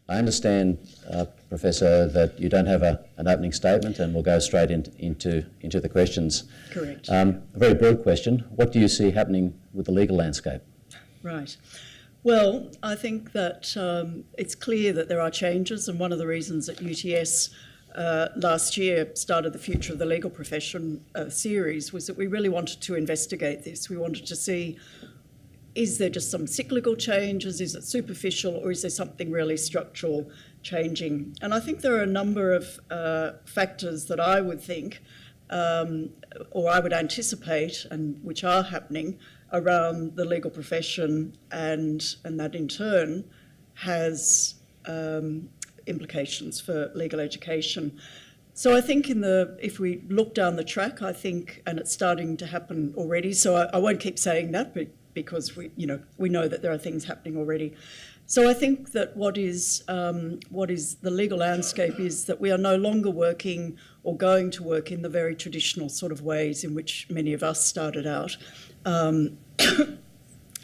I understand, Professor, that you don't have an opening statement, and we'll go straight into the questions. Correct. A very broad question. What do you see happening with the legal landscape? Right. Well, I think that it's clear that there are changes, and one of the reasons that UTS last year started the Future of the Legal Profession series was that we really wanted to investigate this. We wanted to see, is there just some cyclical changes, is it superficial, or is there something really structural changing? And I think there are a number of factors that I would think, or I would anticipate, and which are happening around the legal profession, and that in turn has implications for legal education. So I think if we look down the track, I think, and it's starting to happen already, so I won't keep saying that, but because we know that there are things happening already. So I think that what is the legal landscape is that we are no longer working or going to work in the very traditional sort of ways in which many of us started out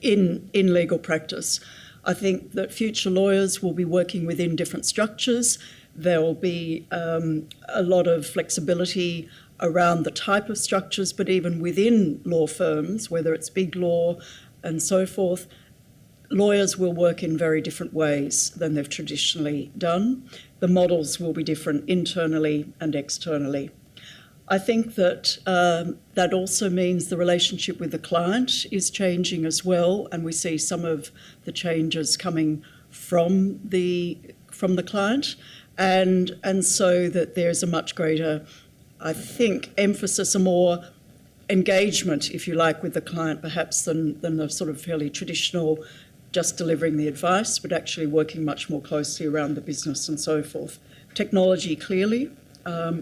in legal practice. I think that future lawyers will be working within different structures. There will be a lot of flexibility around the type of structures, but even within law firms, whether it's big law and so forth, lawyers will work in very different ways than they've traditionally done. The models will be different internally and externally. I think that that also means the relationship with the client is changing as well, and we see some of the changes coming from the client, and so that there's a much greater, I think, emphasis, a more engagement, if you like, with the client perhaps than the sort of fairly traditional just delivering the advice, but actually working much more closely around the business and so forth. Technology clearly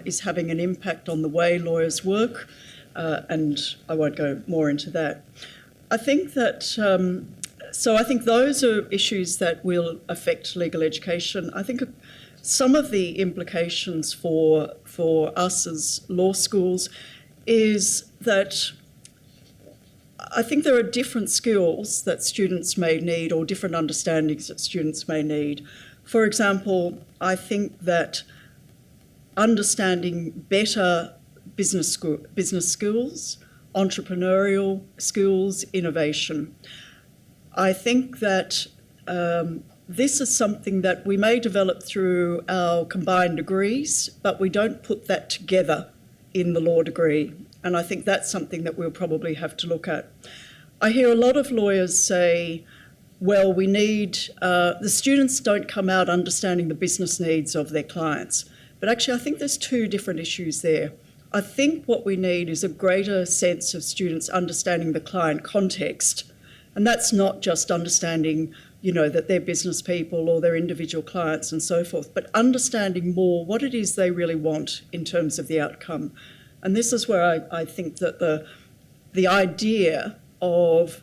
is having an impact on the way lawyers work, and I won't go more into that. I think that, so I think those are issues that will affect legal education. I think some of the implications for us as law schools is that I think there are different skills that students may need, or different understandings that students may need. For example, I think that understanding better business skills, entrepreneurial skills, innovation. I think that this is something that we may develop through our combined degrees, but we don't put that together in the law degree. And I think that's something that we'll probably have to look at. I hear a lot of lawyers say, well, we need, the students don't come out understanding the business needs of their clients. But actually, I think there's two different issues there. I think what we need is a greater sense of students understanding the client context. And that's not just understanding, that they're business people or they're individual clients and so forth, but understanding more what it is they really want in terms of the outcome. And this is where I think that the idea of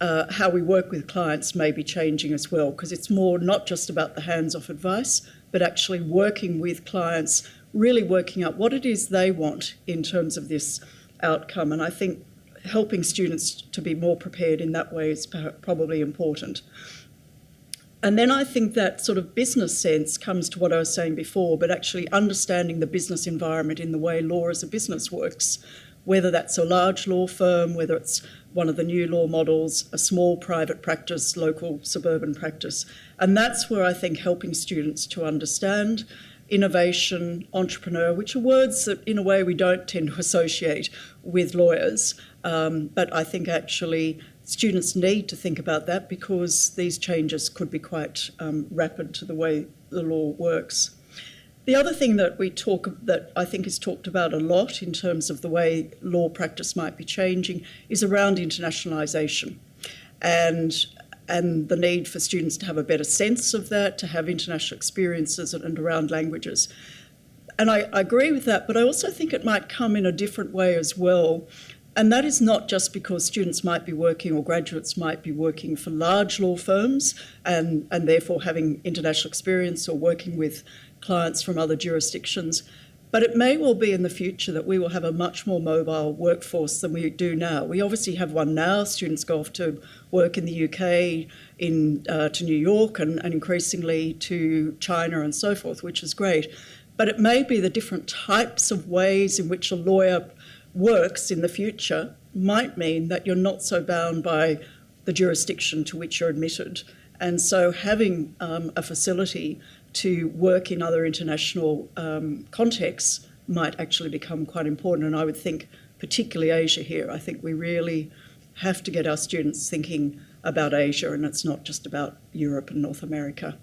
how we work with clients may be changing as well, because it's more not just about the hands-off advice, but actually working with clients, really working out what it is they want in terms of this outcome. And I think helping students to be more prepared in that way is probably important. And then I think that sort of business sense comes to what I was saying before, but actually understanding the business environment in the way law as a business works, whether that's a large law firm, whether it's one of the new law models, a small private practice, local suburban practice. And that's where I think helping students to understand innovation, entrepreneur, which are words that in a way we don't tend to associate with lawyers. But I think actually students need to think about that because these changes could be quite rapid to the way the law works. The other thing that I think is talked about a lot in terms of the way law practice might be changing is around internationalization and the need for students to have a better sense of that, to have international experiences and around languages. And I agree with that, but I also think it might come in a different way as well. And that is not just because students might be working or graduates might be working for large law firms and therefore having international experience or working with clients from other jurisdictions, But it may well be in the future that we will have a much more mobile workforce than we do now. We obviously have one now. Students go off to work in the UK, to New York, and increasingly to China and so forth, which is great. But it may be the different types of ways in which a lawyer works in the future might mean that you're not so bound by the jurisdiction to which you're admitted. And so having a facility to work in other international contexts might actually become quite important. And I would think particularly Asia here. I think we really have to get our students thinking about Asia, and it's not just about Europe and North America.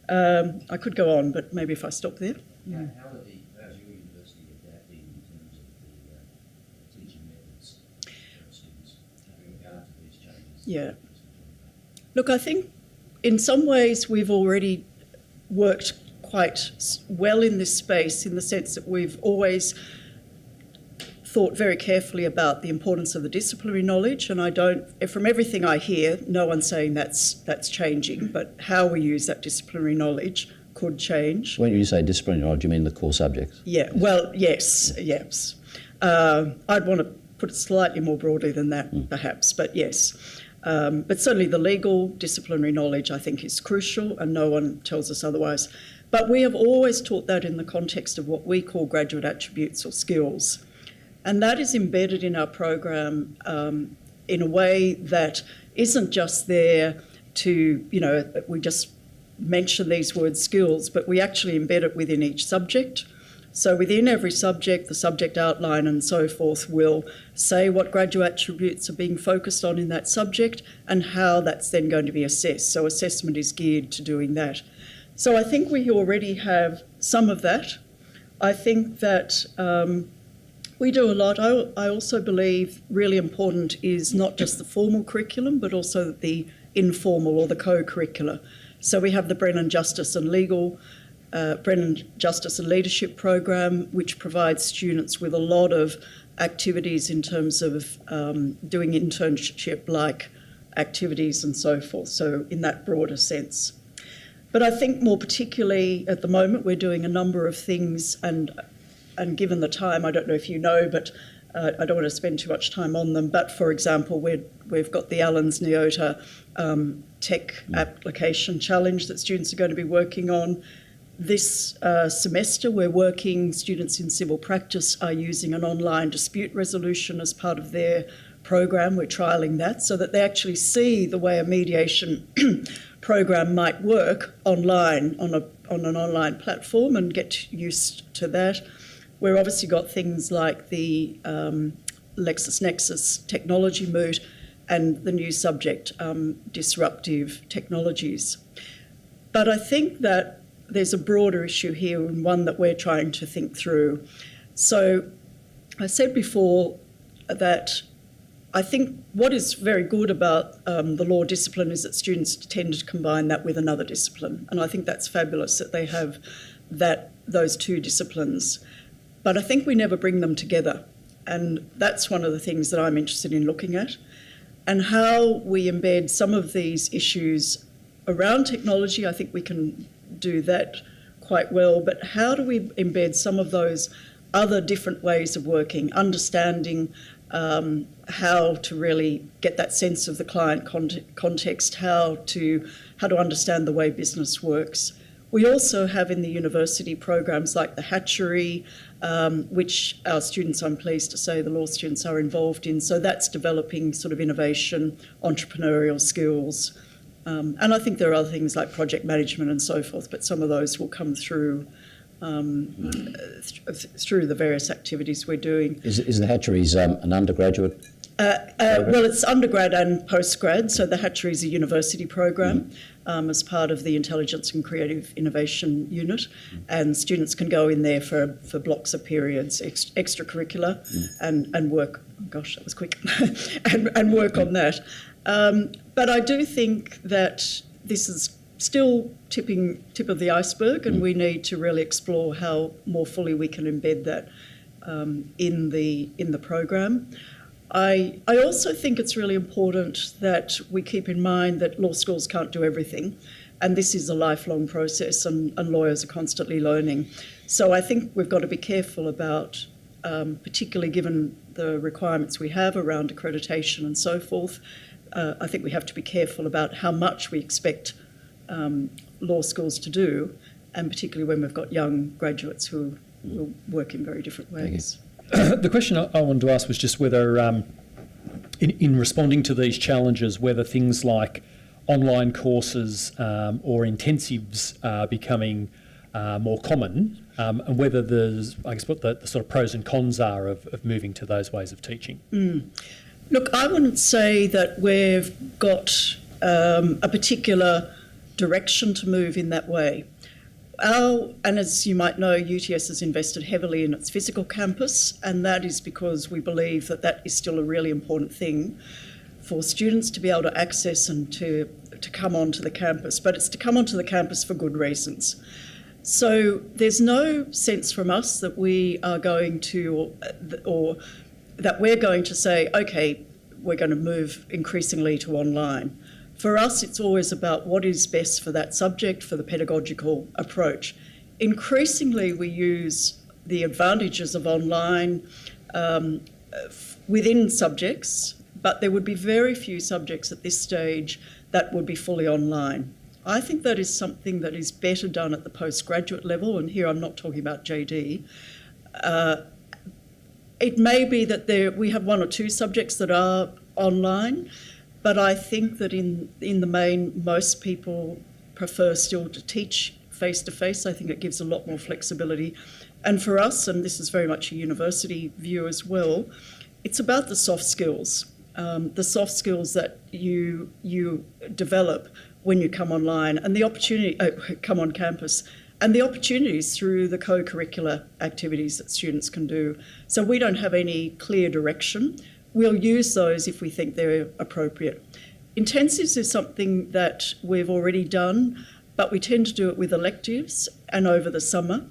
I could go on, but maybe if I stop there. How's your university adapting in terms of the teaching methods for students having regard to these changes? Yeah. Look, I think in some ways we've already worked quite well in this space, in the sense that we've always thought very carefully about the importance of the disciplinary knowledge, and from everything I hear, no one's saying that's changing, but how we use that disciplinary knowledge could change. When you say disciplinary knowledge, you mean the core subjects? Yeah, well, yes. I'd want to put it slightly more broadly than that, perhaps, but yes. But certainly the legal disciplinary knowledge, I think, is crucial, and no one tells us otherwise. But we have always taught that in the context of what we call graduate attributes or skills. And that is embedded in our program in a way that isn't just there to, we just mention these words skills, but we actually embed it within each subject. So within every subject, the subject outline and so forth will say what graduate attributes are being focused on in that subject and how that's then going to be assessed. So assessment is geared to doing that. So I think we already have some of that. I think that we do a lot. I also believe really important is not just the formal curriculum, but also the informal or the co-curricular. So we have the Brennan Justice and Leadership program, which provides students with a lot of activities in terms of doing internship-like activities and so forth, so in that broader sense. But I think more particularly at the moment we're doing a number of things, and given the time, I don't know if you know, but I don't want to spend too much time on them, but for example, we've got the Allens Neota Tech Application Challenge that students are going to be working on. This semester students in civil practice are using an online dispute resolution as part of their program. We're trialling that so that they actually see the way a mediation program might work online on an online platform and get used to that. We've obviously got things like the LexisNexis technology moot and the new subject, disruptive technologies. But I think that there's a broader issue here and one that we're trying to think through. So I said before that I think what is very good about the law discipline is that students tend to combine that with another discipline. And I think that's fabulous that they have those two disciplines. But I think we never bring them together. And that's one of the things that I'm interested in looking at. And how we embed some of these issues around technology, I think we can do that quite well. But how do we embed some of those other different ways of working, understanding how to really get that sense of the client context, how to understand the way business works. We also have in the university programs like the Hatchery, which our students, I'm pleased to say, the law students are involved in. So that's developing sort of innovation, entrepreneurial skills. And I think there are other things like project management and so forth, but some of those will come through through the various activities we're doing. Is the Hatcheries an undergraduate? Well, it's undergrad and postgrad, so the Hatchery is a university program as part of the Intelligence and Creative Innovation Unit, and students can go in there for blocks of periods, extracurricular, and work. Oh gosh, that was quick, and work on that. But I do think that this is still tip of the iceberg, and we need to really explore how more fully we can embed that in the program. I also think it's really important that we keep in mind that law schools can't do everything, And this is a lifelong process, and lawyers are constantly learning. So I think we've got to be careful about, particularly given the requirements we have around accreditation and so forth, I think we have to be careful about how much we expect law schools to do, and particularly when we've got young graduates who will work in very different ways. The question I wanted to ask was just whether, in responding to these challenges, whether things like online courses or intensives are becoming more common, and whether there's, I guess, what the sort of pros and cons are of moving to those ways of teaching. Look, I wouldn't say that we've got a particular direction to move in that way. And as you might know, UTS has invested heavily in its physical campus, and that is because we believe that that is still a really important thing for students to be able to access and to come onto the campus. But it's to come onto the campus for good reasons. So there's no sense from us that we are going to, or that we're going to say, okay, we're going to move increasingly to online. For us, it's always about what is best for that subject, for the pedagogical approach. Increasingly, we use the advantages of online within subjects, but there would be very few subjects at this stage that would be fully online. I think that is something that is better done at the postgraduate level, and here I'm not talking about JD. It may be that we have one or two subjects that are online, but I think that in the main, most people prefer still to teach face-to-face. I think it gives a lot more flexibility. And for us, and this is very much a university view as well, it's about the soft skills that you develop when you come online, and the opportunity, come on campus, and the opportunities through the co-curricular activities that students can do. So we don't have any clear direction. We'll use those if we think they're appropriate. Intensives is something that we've already done, but we tend to do it with electives and over the summer.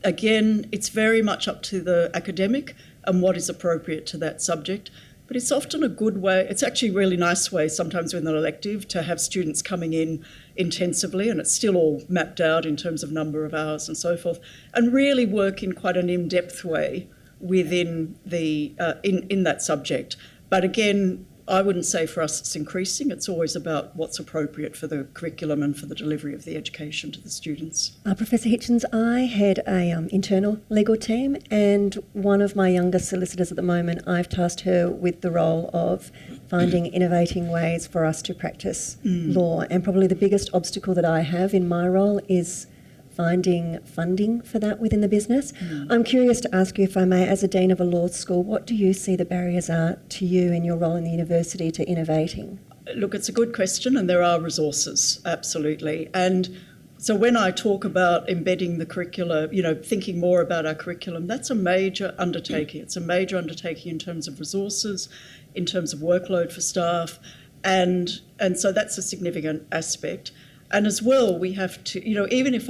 Again, it's very much up to the academic and what is appropriate to that subject. But it's often a good way, it's actually a really nice way sometimes with an elective to have students coming in intensively, and it's still all mapped out in terms of number of hours and so forth, and really work in quite an in-depth way within the in that subject. But again, I wouldn't say for us it's increasing. It's always about what's appropriate for the curriculum and for the delivery of the education to the students. Professor Hitchens, I head a internal legal team, and one of my younger solicitors at the moment, I've tasked her with the role of finding innovating ways for us to practice law. And probably the biggest obstacle that I have in my role is finding funding for that within the business. I'm curious to ask you, if I may, as a Dean of a law school, what do you see the barriers are to you in your role in the university to innovating? Look, it's a good question, and there are resources, absolutely. And so when I talk about embedding the curricula, thinking more about our curriculum, that's a major undertaking. It's a major undertaking in terms of resources, in terms of workload for staff, and so that's a significant aspect. And as well, we have to, even if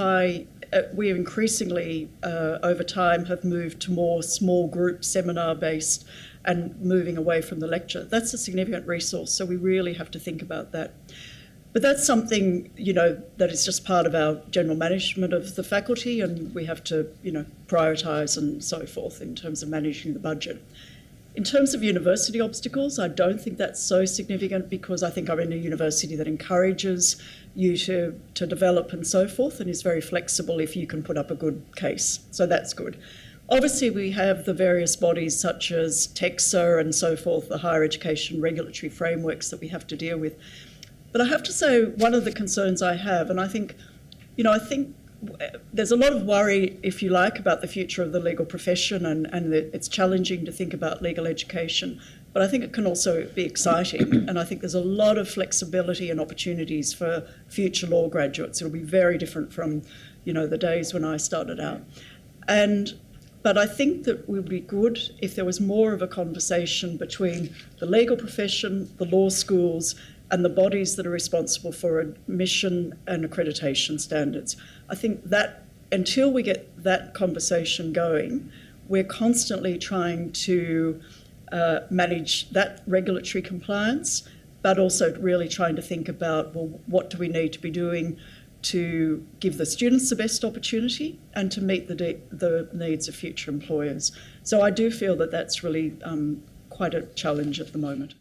we increasingly over time have moved to more small group seminar-based and moving away from the lecture, that's a significant resource. So we really have to think about that. But that's something, that is just part of our general management of the faculty, and we have to, prioritise and so forth in terms of managing the budget. In terms of university obstacles, I don't think that's so significant, because I think I'm in a university that encourages you to develop and so forth, and is very flexible if you can put up a good case. So that's good. Obviously, we have the various bodies such as TEXA and so forth, the higher education regulatory frameworks that we have to deal with. But I have to say, one of the concerns I have, and I think there's a lot of worry, if you like, about the future of the legal profession, and it's challenging to think about legal education, but I think it can also be exciting, and I think there's a lot of flexibility and opportunities for future law graduates. It'll be very different from, the days when I started out. But I think that it would be good if there was more of a conversation between the legal profession, the law schools, and the bodies that are responsible for admission and accreditation standards. I think that until we get that conversation going, we're constantly trying to manage that regulatory compliance but also really trying to think about, well, what do we need to be doing to give the students the best opportunity and to meet the needs of future employers. So I do feel that that's really quite a challenge at the moment.